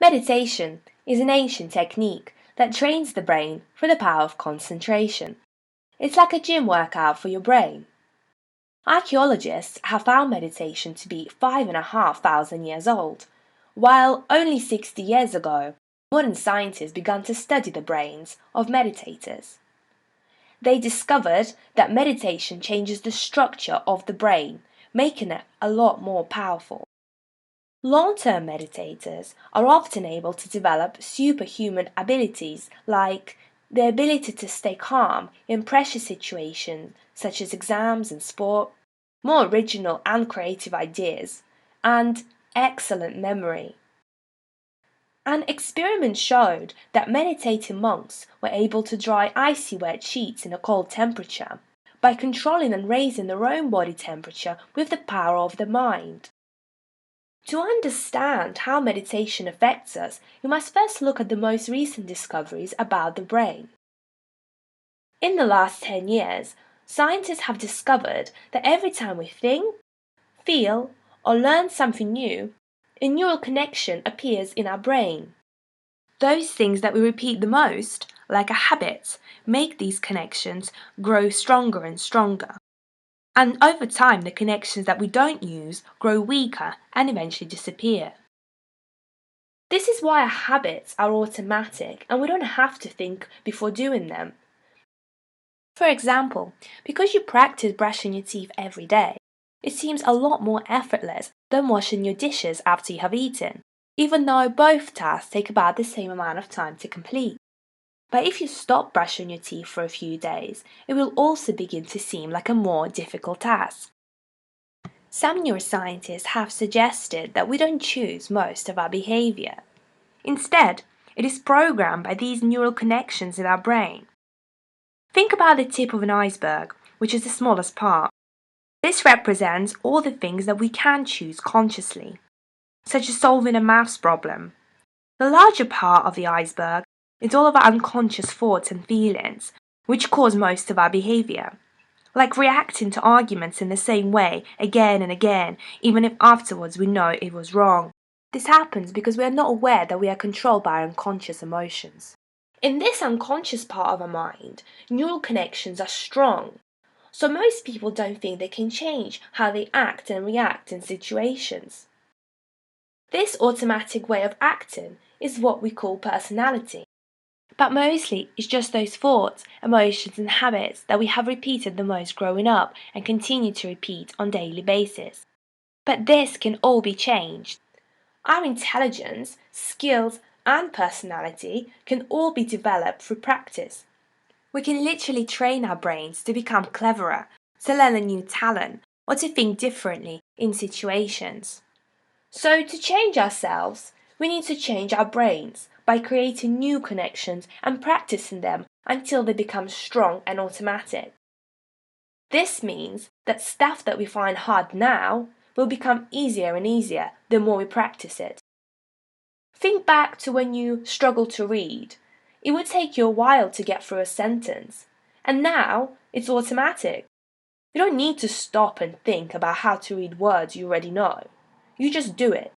Meditation is an ancient technique that trains the brain through the power of concentration. It's like a gym workout for your brain. Archaeologists have found meditation to be 5,500 years old, while only 60 years ago, modern scientists began to study the brains of meditators. They discovered that meditation changes the structure of the brain, making it a lot more powerful. Long-term meditators are often able to develop superhuman abilities like the ability to stay calm in pressure situations such as exams and sport, more original and creative ideas, and excellent memory. An experiment showed that meditating monks were able to dry icy wet sheets in a cold temperature by controlling and raising their own body temperature with the power of the mind. To understand how meditation affects us, we must first look at the most recent discoveries about the brain. In the last 10 years, scientists have discovered that every time we think, feel, or learn something new, a neural connection appears in our brain. Those things that we repeat the most, like a habit, make these connections grow stronger and stronger. And over time, the connections that we don't use grow weaker and eventually disappear. This is why our habits are automatic and we don't have to think before doing them. For example, because you practice brushing your teeth every day, it seems a lot more effortless than washing your dishes after you have eaten, even though both tasks take about the same amount of time to complete. But if you stop brushing your teeth for a few days, it will also begin to seem like a more difficult task. Some neuroscientists have suggested that we don't choose most of our behavior. Instead, it is programmed by these neural connections in our brain. Think about the tip of an iceberg, which is the smallest part. This represents all the things that we can choose consciously, such as solving a maths problem. The larger part of the iceberg is all of our unconscious thoughts and feelings, which cause most of our behavior, like reacting to arguments in the same way again and again, even if afterwards we know it was wrong. This happens because we are not aware that we are controlled by our unconscious emotions. In this unconscious part of our mind, neural connections are strong, so most people don't think they can change how they act and react in situations. This automatic way of acting is what we call personality. But mostly it's just those thoughts, emotions and habits that we have repeated the most growing up and continue to repeat on a daily basis. But this can all be changed. Our intelligence, skills and personality can all be developed through practice. We can literally train our brains to become cleverer, to learn a new talent, or to think differently in situations. So to change ourselves, we need to change our brains by creating new connections and practicing them until they become strong and automatic. This means that stuff that we find hard now will become easier and easier the more we practice it. Think back to when you struggled to read. It would take you a while to get through a sentence, and now it's automatic. You don't need to stop and think about how to read words you already know. You just do it.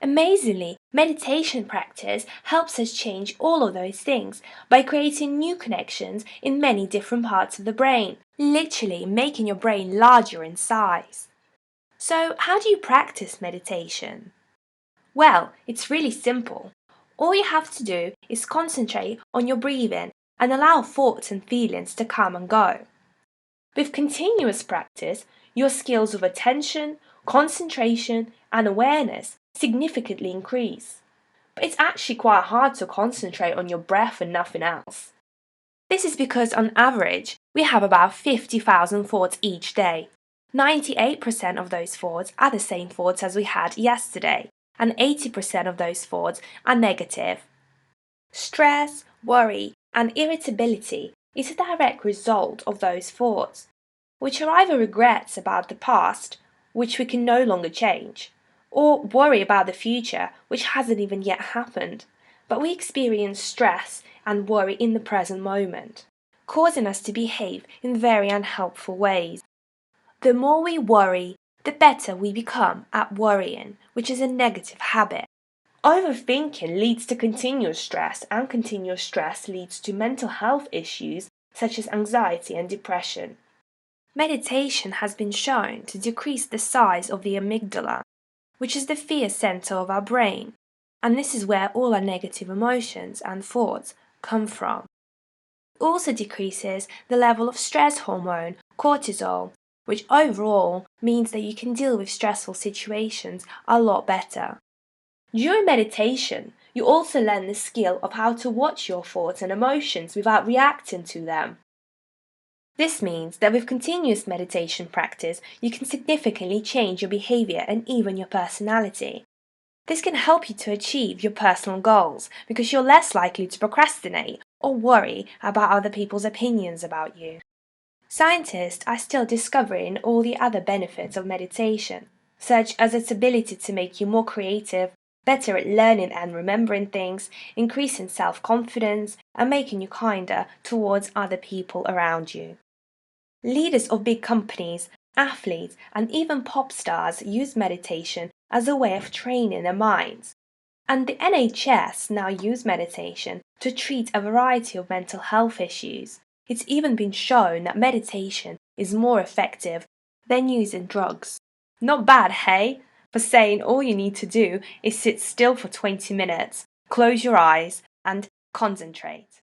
Amazingly, meditation practice helps us change all of those things by creating new connections in many different parts of the brain, literally making your brain larger in size. So, how do you practice meditation? Well, it's really simple. All you have to do is concentrate on your breathing and allow thoughts and feelings to come and go. With continuous practice, your skills of attention, concentration, and awareness significantly increase. But it's actually quite hard to concentrate on your breath and nothing else. This is because on average, we have about 50,000 thoughts each day. 98% of those thoughts are the same thoughts as we had yesterday, and 80% of those thoughts are negative. Stress, worry, and irritability is a direct result of those thoughts, which are either regrets about the past, which we can no longer change, or worry about the future, which hasn't even yet happened, but we experience stress and worry in the present moment, causing us to behave in very unhelpful ways. The more we worry, the better we become at worrying, which is a negative habit. Overthinking leads to continuous stress, and continuous stress leads to mental health issues such as anxiety and depression. Meditation has been shown to decrease the size of the amygdala, which is the fear center of our brain, and this is where all our negative emotions and thoughts come from. It also decreases the level of stress hormone, cortisol, which overall means that you can deal with stressful situations a lot better. During meditation, you also learn the skill of how to watch your thoughts and emotions without reacting to them. This means that with continuous meditation practice, you can significantly change your behavior and even your personality. This can help you to achieve your personal goals because you're less likely to procrastinate or worry about other people's opinions about you. Scientists are still discovering all the other benefits of meditation, such as its ability to make you more creative, better at learning and remembering things, increasing self-confidence, and making you kinder towards other people around you. Leaders of big companies, athletes, and even pop stars use meditation as a way of training their minds. And the NHS now use meditation to treat a variety of mental health issues. It's even been shown that meditation is more effective than using drugs. Not bad, hey? For saying all you need to do is sit still for 20 minutes, close your eyes, and concentrate.